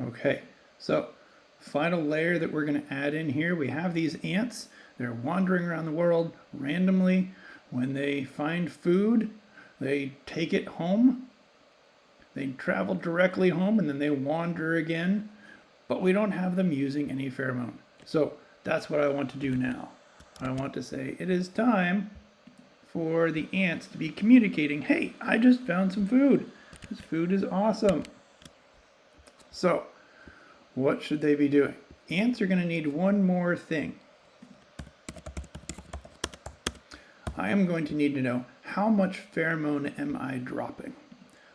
Okay, so final layer that we're going to add in here, we have these ants. They're wandering around the world randomly. When they find food, they take it home. They travel directly home and then they wander again, but we don't have them using any pheromone. So that's what I want to do now. I want to say it is time for the ants to be communicating, hey, I just found some food. This food is awesome. So what should they be doing? Ants are going to need one more thing. I am going to need to know how much pheromone am I dropping.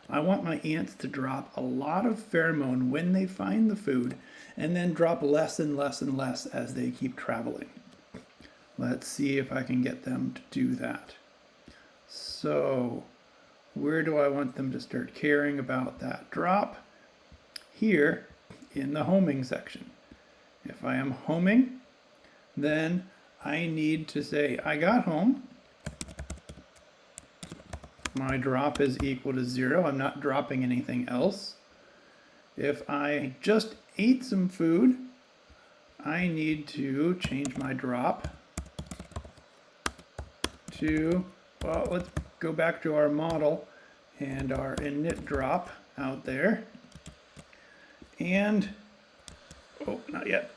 I want my ants to drop a lot of pheromone when they find the food and then drop less and less and less as they keep traveling. Let's see if I can get them to do that. So where do I want them to start caring about that drop? Here in the homing section. If I am homing, then I need to say I got home. My drop is equal to 0. I'm not dropping anything else. If I just ate some food, I need to change my drop to, well, let's go back to our model and our init drop out there. And, oh, not yet.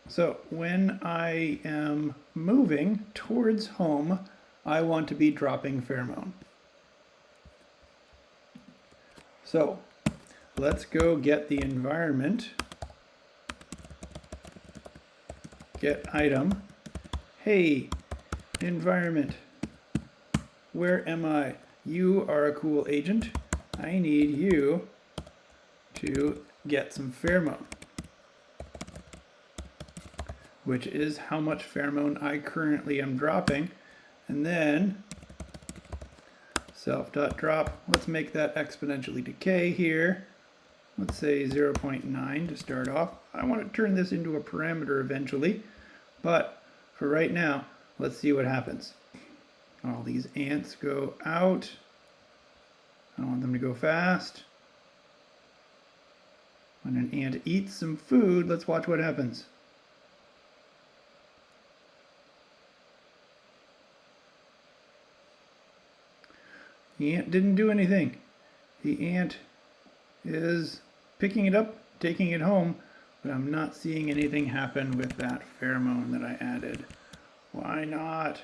So when I am moving towards home, I want to be dropping pheromone. So let's go get the environment, get item. Hey, environment, where am I? You are a cool agent. I need you to get some pheromone, which is how much pheromone I currently am dropping. And then self.drop, let's make that exponentially decay here. Let's say 0.9 to start off. I want to turn this into a parameter eventually, but for right now, let's see what happens. All these ants go out. I want them to go fast. When an ant eats some food, let's watch what happens. The ant didn't do anything. The ant is picking it up, taking it home, but I'm not seeing anything happen with that pheromone that I added. Why not?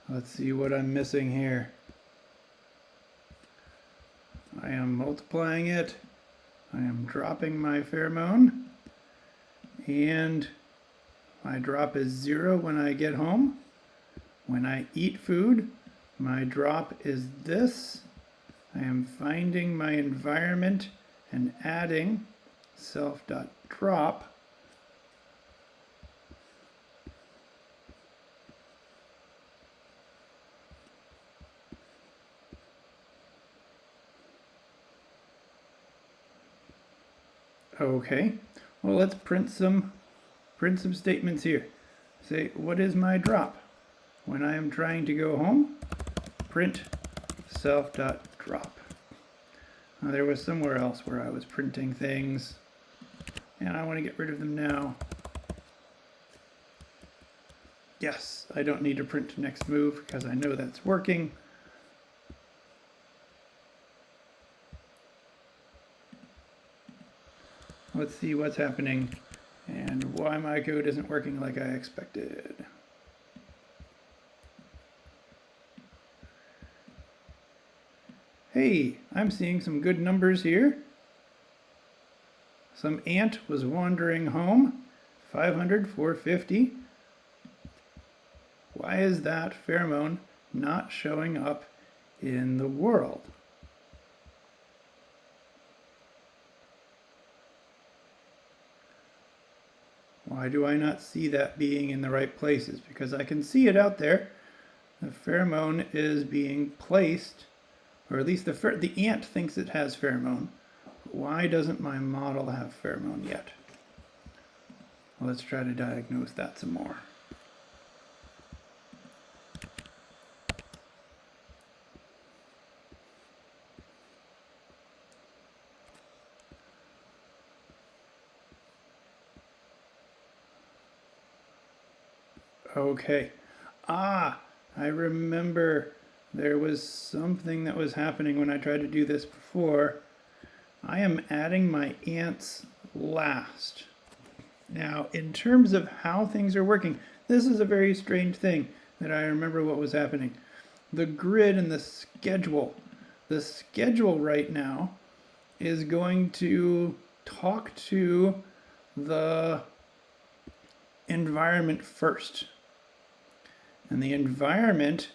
Let's see what I'm missing here. I am multiplying it. I am dropping my pheromone. And my drop is 0 when I get home. When I eat food, my drop is this. I am finding my environment and adding self.drop. Okay, well, let's print some statements here. Say, what is my drop? When I am trying to go home, print self.drop. Now, there was somewhere else where I was printing things, and I want to get rid of them now. Yes, I don't need to print next move because I know that's working. Let's see what's happening and why my code isn't working like I expected. Hey, I'm seeing some good numbers here. Some ant was wandering home, 500, 450. Why is that pheromone not showing up in the world? Why do I not see that being in the right places? Because I can see it out there. The pheromone is being placed, or at least the ant thinks it has pheromone. Why doesn't my model have pheromone yet? Well, let's try to diagnose that some more. Okay. Ah, I remember there was something that was happening when I tried to do this before. I am adding my ants last. Now, in terms of how things are working, this is a very strange thing that I remember what was happening. The grid and the schedule. The schedule right now is going to talk to the environment first. And the environment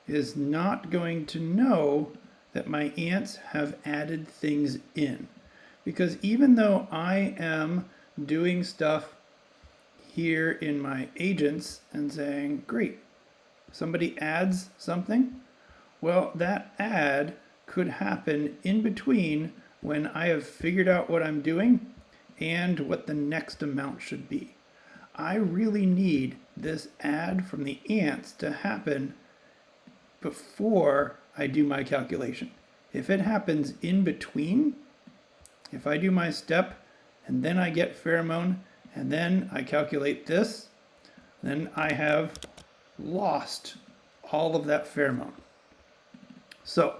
is not going to know that my ants have added things in. Because even though I am doing stuff here in my agents and saying, great, somebody adds something, well, that add could happen in between when I have figured out what I'm doing and what the next amount should be. I really need this add from the ants to happen before I do my calculation. If it happens in between, if I do my step and then I get pheromone and then I calculate this, then I have lost all of that pheromone. So,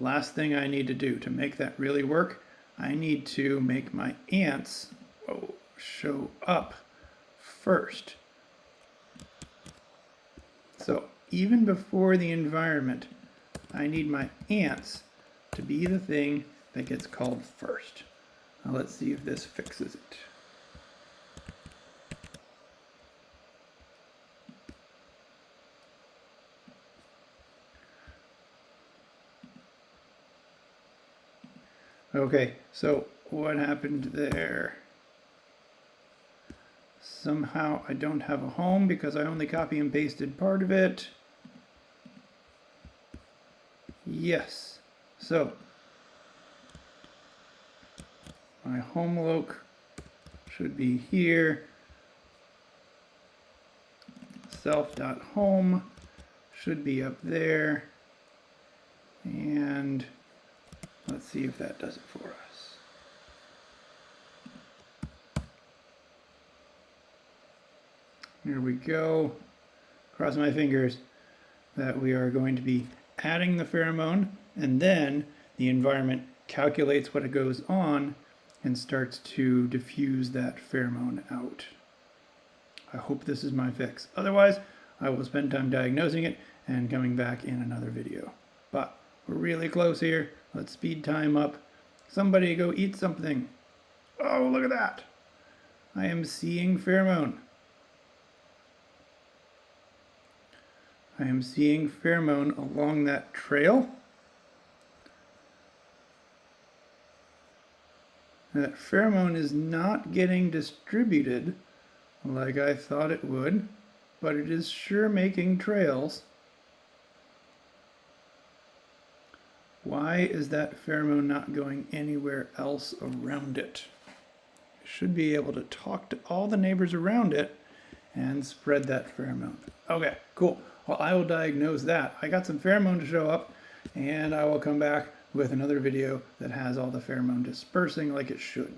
last thing I need to do to make that really work, I need to make my ants show up first. So, even before the environment, I need my ants to be the thing that gets called first. Now let's see if this fixes it. Okay, so what happened there? Somehow I don't have a home because I only copy and pasted part of it. Yes, so my home loc should be here. Self.home should be up there. And let's see if that does it for us. Here we go. Cross my fingers that we are going to be adding the pheromone, and then the environment calculates what it goes on and starts to diffuse that pheromone out. I hope this is my fix. Otherwise, I will spend time diagnosing it and coming back in another video. But we're really close here. Let's speed time up. Somebody go eat something. Oh, look at that. I am seeing pheromone. I am seeing pheromone along that trail. That pheromone is not getting distributed like I thought it would, but it is sure making trails. Why is that pheromone not going anywhere else around it? It should be able to talk to all the neighbors around it and spread that pheromone. Okay, cool. Well, I will diagnose that. I got some pheromone to show up, and I will come back with another video that has all the pheromone dispersing like it should.